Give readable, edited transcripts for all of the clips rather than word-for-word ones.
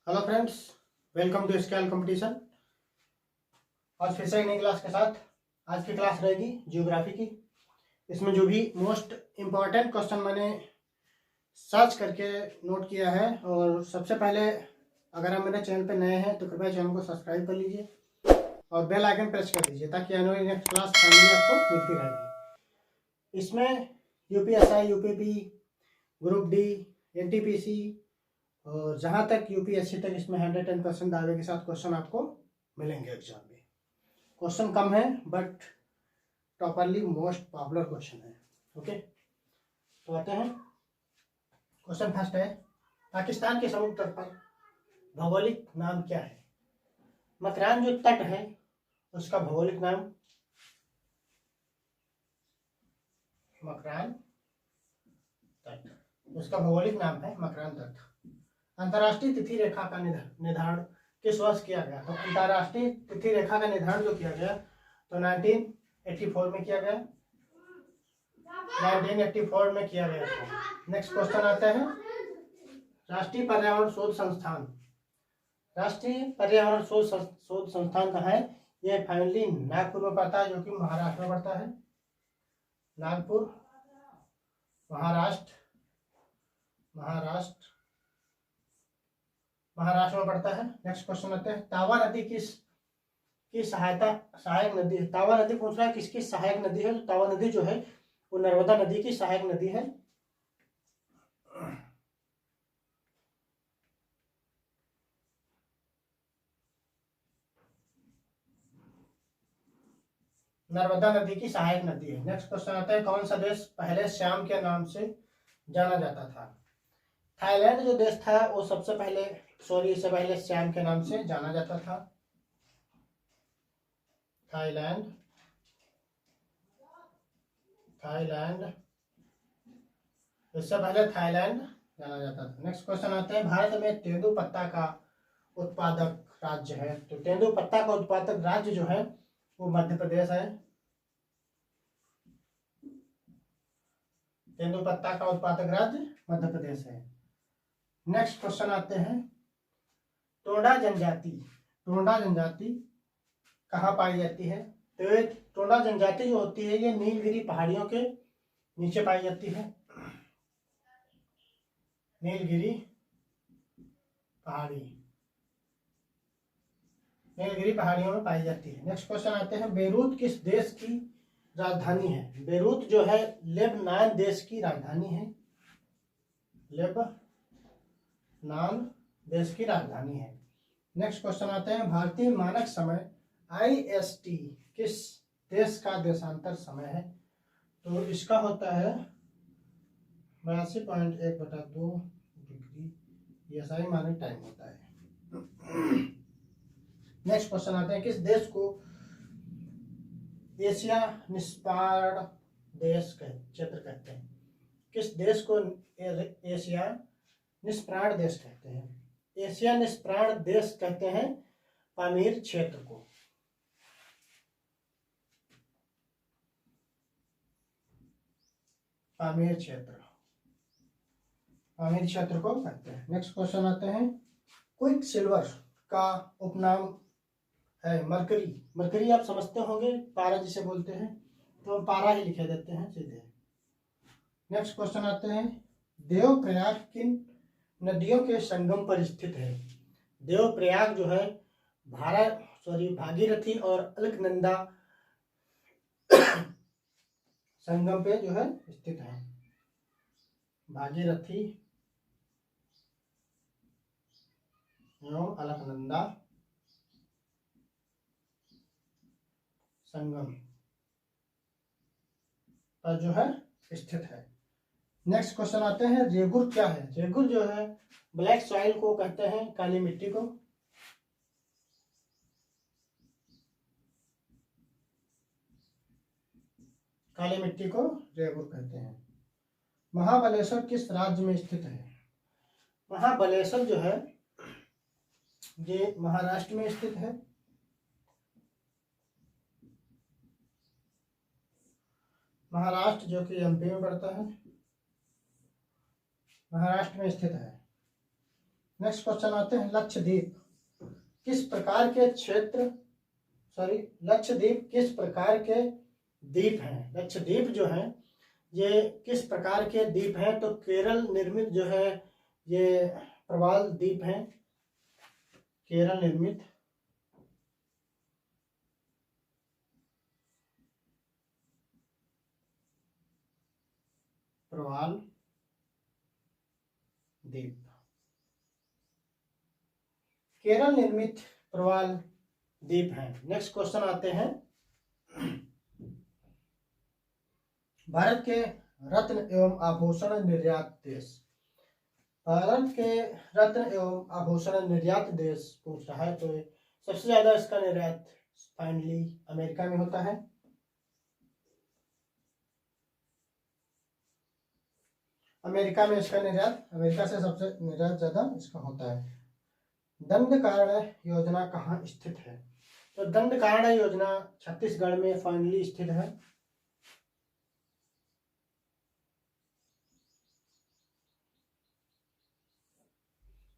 Hello friends, welcome to scale competition. आज फिर से एक नई क्लास के साथ। आज की क्लास रहेगी जियोग्राफी की। इसमें जो भी मोस्ट इम्पॉर्टेंट क्वेश्चन मैंने सर्च करके नोट किया है, और सबसे पहले अगर आप मेरे चैनल पर नए हैं तो कृपया चैनल को सब्सक्राइब कर लीजिए और बेल आइकन प्रेस कर दीजिए ताकि आने वाली नेक्स्ट क्लास फाइनली आपको मिलती रहेगी। इसमें UPSI, UPP, group D, NTPC और जहाँ तक यूपीएससी तक इसमें 110% दावे के साथ क्वेश्चन आपको मिलेंगे एग्जाम में। क्वेश्चन कम है but properly most popular question है। ओके, तो आते हैं। क्वेश्चन फर्स्ट है, पाकिस्तान के समुद्र तट पर भौगोलिक नाम क्या है? मकरान जो तट है उसका भौगोलिक नाम मकरान तट, उसका भौगोलिक नाम है मकरान तट। अंतर्राष्ट्रीय तिथि रेखा का निर्धारण किस वर्ष किया गया? तो अंतर्राष्ट्रीय तिथि रेखा का निर्धारण जो किया गया तो 1984 में किया गया। 1984 में किया गया था। नेक्स्ट क्वेश्चन आता है, राष्ट्रीय पर्यावरण शोध संस्थान। राष्ट्रीय पर्यावरण शोध संस्थान कहाँ है? यह फाइनली नागपुर में पड़ता है, जो कि महाराष्ट्र में पड़ता है। नागपुर, महाराष्ट्र में पड़ता है। नेक्स्ट क्वेश्चन आते हैं, तावा नदी की सहायक नदी है। तावा नदी पूछ रहा है किसकी सहायक नदी है? तो तावा नदी जो है वो नर्मदा नदी की सहायक नदी है। नर्मदा नदी की सहायक नदी है। नेक्स्ट क्वेश्चन आता है, कौन सा देश पहले श्याम के नाम से जाना जाता था? थाईलैंड जो देश था वो इससे पहले श्याम के नाम से जाना जाता था। थाईलैंड इससे पहले थाईलैंड जाना जाता था। नेक्स्ट क्वेश्चन आते हैं, भारत में तेंदुपत्ता का उत्पादक राज्य है। तो तेंदुपत्ता का उत्पादक राज्य जो है वो मध्य प्रदेश है। तेंदुपत्ता का उत्पादक राज्य मध्य प्रदेश है। नेक्स्ट क्वेश्चन आते हैं, टोंडा जनजाति कहाँ पाई जाती है? तो ये टोंडा जनजाति जो होती है ये नीलगिरी पहाड़ियों के नीचे पाई जाती है। नीलगिरी पहाड़ियों में पाई जाती है। नेक्स्ट क्वेश्चन आते हैं, बेरूत किस देश की राजधानी है? बेरूत जो है लेबनान देश की राजधानी है। लेबनान देश की राजधानी है। नेक्स्ट क्वेश्चन आते हैं, भारतीय मानक समय IST किस देश का देशांतर समय है? तो इसका होता है 82.1/2 डिग्री, ये सही मानक टाइम होता है। नेक्स्ट क्वेश्चन आते हैं, किस देश को एशिया निष्पाण देश क्षेत्र कहते हैं? किस देश को एशिया निष्प्राण देश कहते हैं? एशिया निष्प्राण देश कहते हैं पामीर क्षेत्र को। पामीर क्षेत्र को कहते हैं। नेक्स्ट क्वेश्चन आते हैं, क्विक सिल्वर का उपनाम है मरकरी आप समझते होंगे, पारा जिसे बोलते हैं, तो हम पारा ही लिखे देते हैं सीधे। नेक्स्ट क्वेश्चन आते हैं, देवप्रयाग किन नदियों के संगम पर स्थित है? देवप्रयाग जो है भागीरथी और अलकनंदा संगम पे जो है स्थित है। भागीरथी एवं अलकनंदा संगम पर जो है स्थित है। नेक्स्ट क्वेश्चन आते हैं, रेगुर क्या है? रेगुर जो है ब्लैक सॉइल को कहते हैं, काली मिट्टी को। काली मिट्टी को रेगुर कहते हैं। महाबलेश्वर किस राज्य में स्थित है? महाबलेश्वर जो है ये महाराष्ट्र में स्थित है। महाराष्ट्र जो कि MP में पड़ता है, महाराष्ट्र में स्थित है। नेक्स्ट क्वेश्चन आते हैं लक्षद्वीप किस प्रकार के क्षेत्र लक्षद्वीप किस प्रकार के द्वीप हैं। लक्षद्वीप जो है ये किस प्रकार के द्वीप हैं, तो केरल निर्मित जो है ये प्रवाल द्वीप हैं, केरल निर्मित प्रवाल द्वीप, केरल निर्मित प्रवाल द्वीप हैं। नेक्स्ट क्वेश्चन आते हैं भारत के रत्न एवं आभूषण निर्यात देश। भारत के रत्न एवं आभूषण निर्यात देश पूछ रहा है, तो सबसे ज्यादा इसका निर्यात फाइनली अमेरिका में होता है। अमेरिका में इसका निर्यात, अमेरिका से सबसे निर्यात ज्यादा इसका होता है। दंडकारण्य योजना कहाँ स्थित है, तो दंडकारण्य योजना छत्तीसगढ़ में फाइनली स्थित है।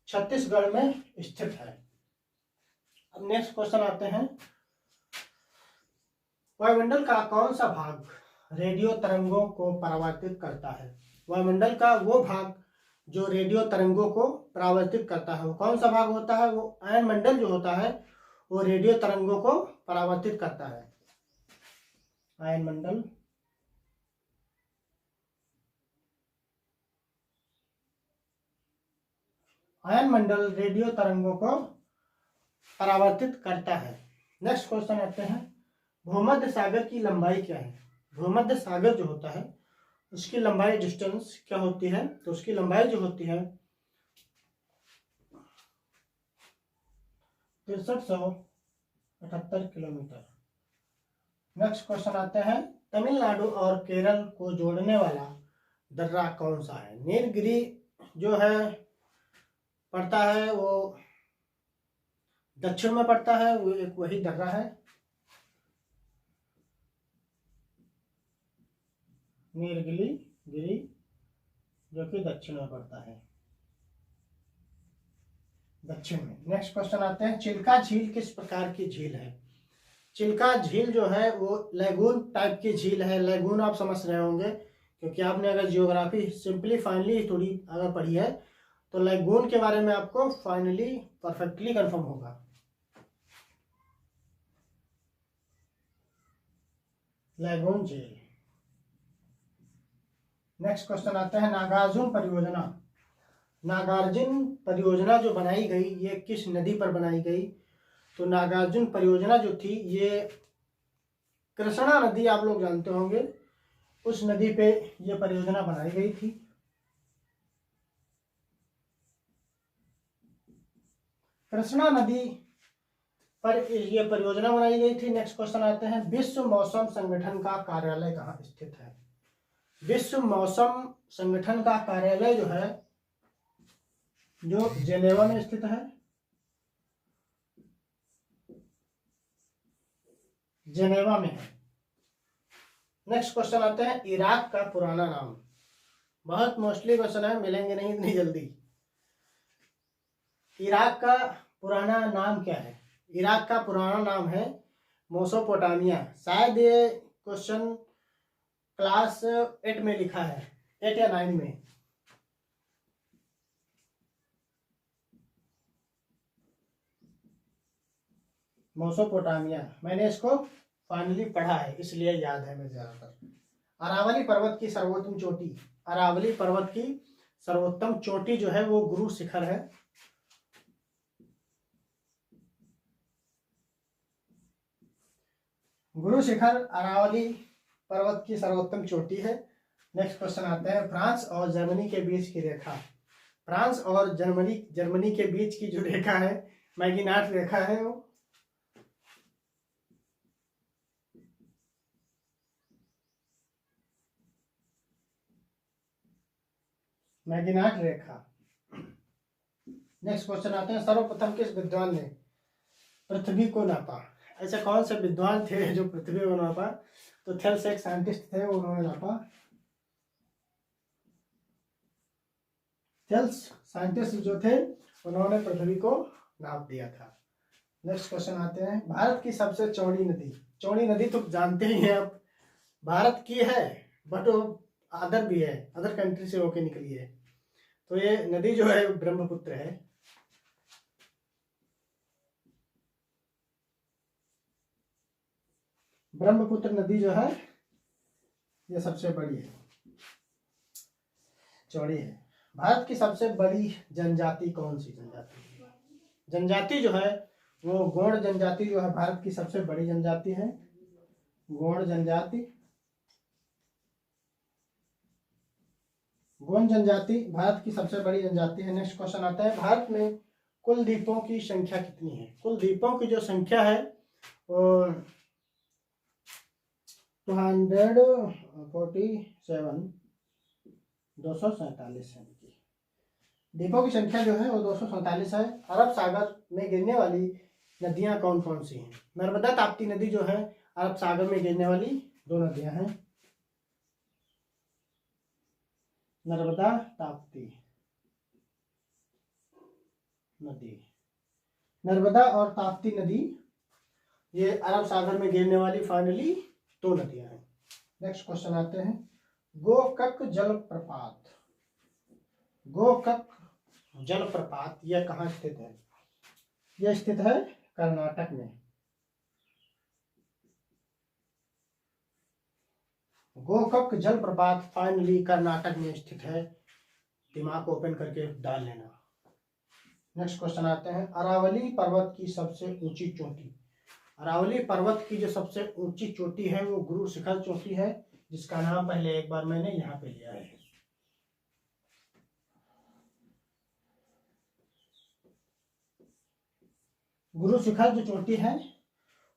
छत्तीसगढ़ में स्थित है। अब नेक्स्ट क्वेश्चन आते हैं वायुमंडल का कौन सा भाग रेडियो तरंगों को परावर्तित करता है। वायुमंडल का वो भाग जो रेडियो तरंगों को परावर्तित करता है वो कौन सा भाग होता है, वो आयनमंडल जो होता है वो रेडियो तरंगों को परावर्तित करता है। आयनमंडल आयनमंडल रेडियो तरंगों को परावर्तित करता है। नेक्स्ट क्वेश्चन आते हैं भूमध्य सागर की लंबाई क्या है। भूमध्य सागर जो होता है उसकी लंबाई डिस्टेंस क्या होती है, तो उसकी लंबाई जो होती है 6378 किलोमीटर। नेक्स्ट क्वेश्चन आते हैं तमिलनाडु और केरल को जोड़ने वाला दर्रा कौन सा है। नीलगिरी जो है पड़ता है वो दक्षिण में पड़ता है, वो एक वही दर्रा है। नीलगिरी गिरी जो कि दक्षिण में पड़ता है, दक्षिण में। नेक्स्ट क्वेश्चन आते हैं चिल्का झील किस प्रकार की झील है। चिल्का झील जो है वो लैगून टाइप की झील है। लैगून आप समझ रहे होंगे क्योंकि आपने अगर जियोग्राफी सिंपली फाइनली थोड़ी अगर पढ़ी है तो लैगून के बारे में आपको फाइनली परफेक्टली कंफर्म होगा। लैगून झील। नेक्स्ट क्वेश्चन आता है नागार्जुन परियोजना। नागार्जुन परियोजना जो बनाई गई ये किस नदी पर बनाई गई, तो नागार्जुन परियोजना जो थी ये कृष्णा नदी आप लोग जानते होंगे, उस नदी पे ये परियोजना बनाई गई थी। कृष्णा नदी पर ये परियोजना बनाई गई थी। नेक्स्ट क्वेश्चन आते हैं विश्व मौसम संगठन का कार्यालय कहाँ स्थित है। विश्व मौसम संगठन का कार्यालय जो है जो जेनेवा में स्थित है, जेनेवा में है। नेक्स्ट क्वेश्चन आते हैं इराक का पुराना नाम। बहुत मोस्टली क्वेश्चन है, मिलेंगे नहीं इतनी जल्दी। इराक का पुराना नाम क्या है। इराक का पुराना नाम है मेसोपोटामिया। शायद ये क्वेश्चन क्लास 8 में लिखा है, 8 या 9 में। मेसोपोटामिया मैंने इसको फाइनली पढ़ा है इसलिए याद है मैं ज्यादातर। अरावली पर्वत की सर्वोत्तम चोटी, अरावली पर्वत की सर्वोत्तम चोटी जो है वो गुरु शिखर है। गुरु शिखर अरावली पर्वत की सर्वोत्तम चोटी है। नेक्स्ट क्वेश्चन आते हैं फ्रांस और जर्मनी के बीच की रेखा। फ्रांस और जर्मनी के बीच की जो रेखा है मैगिनाट रेखा है वो। मैगिनाट रेखा। नेक्स्ट क्वेश्चन आते हैं सर्वप्रथम किस विद्वान ने पृथ्वी को नापा। ऐसे कौन से विद्वान थे जो पृथ्वी को नापा, तो थेल्स एक साइंटिस्ट थे, उन्होंने नापा। थेल्स साइंटिस्ट जो थे उन्होंने पृथ्वी को नाप दिया था। नेक्स्ट क्वेश्चन आते हैं, भारत की सबसे चौड़ी नदी। चौड़ी नदी तो जानते ही हैं आप, भारत की है बट वो अदर भी है, अदर कंट्री से होके निकली है। तो ये नदी जो है ब्रह्मपुत्र है। ब्रह्मपुत्र नदी जो है ये सबसे बड़ी है, चौड़ी है। भारत की सबसे बड़ी जनजाति कौन सी जनजाति है? जनजाति जो है वो गोंड जनजाति जो है भारत की सबसे बड़ी जनजाति है, गोंड जनजाति। गोंड जनजाति भारत की सबसे बड़ी जनजाति है। नेक्स्ट क्वेश्चन आता है, भारत में कुल द्वीपों की संख्या कितनी है? कुल द्वीपों की जो संख्या है वो 247 है। द्वीपों की संख्या जो है वो 247 है। अरब सागर में गिरने वाली नदियां कौन कौन सी हैं? नर्मदा ताप्ती नदी जो है अरब सागर में गिरने वाली 2 नदियां हैं, नर्मदा ताप्ती नदी। नर्मदा और ताप्ती नदी ये अरब सागर में गिरने वाली फाइनली 2 नदियां हैं। नेक्स्ट क्वेश्चन आते हैं, गोकक जलप्रपात। गोकक जलप्रपात यह कहाँ स्थित है? यह स्थित है कर्नाटक में। गोकक जलप्रपात फाइनली कर्नाटक में स्थित है। दिमाग ओपन करके डाल लेना। नेक्स्ट क्वेश्चन आते हैं, अरावली पर्वत की सबसे ऊंची चोटी। अरावली पर्वत की जो सबसे ऊंची चोटी है वो गुरु शिखर चोटी है, जिसका नाम पहले एक बार मैंने यहाँ पे लिया है। गुरु शिखर जो चोटी है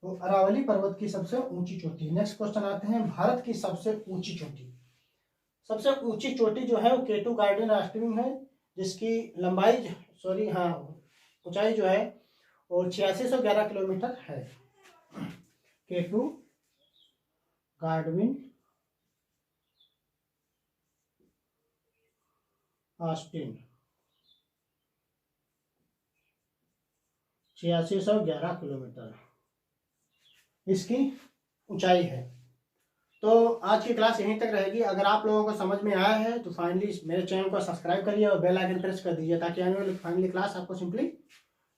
वो अरावली पर्वत की सबसे ऊंची चोटी है। नेक्स्ट क्वेश्चन आते हैं, भारत की सबसे ऊंची चोटी। सबसे ऊंची चोटी जो है वो केटू गार्डन राष्ट्रीय है, जिसकी लंबाई ऊंचाई जो है वो 8611 किलोमीटर है। केटू गार्डविन ऑस्टिन 8611 किलोमीटर इसकी ऊंचाई है। तो आज की क्लास यहीं तक रहेगी। अगर आप लोगों को समझ में आया है तो फाइनली मेरे चैनल को सब्सक्राइब करिए और बेल आइकन प्रेस कर दीजिए, ताकि आने वाली फाइनली क्लास आपको सिंपली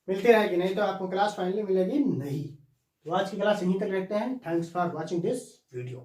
मिलती रहेगी, नहीं तो आपको क्लास फाइनली मिलेगी नहीं। तो आज की क्लास यहीं तक रखते हैं। Thanks for watching this video.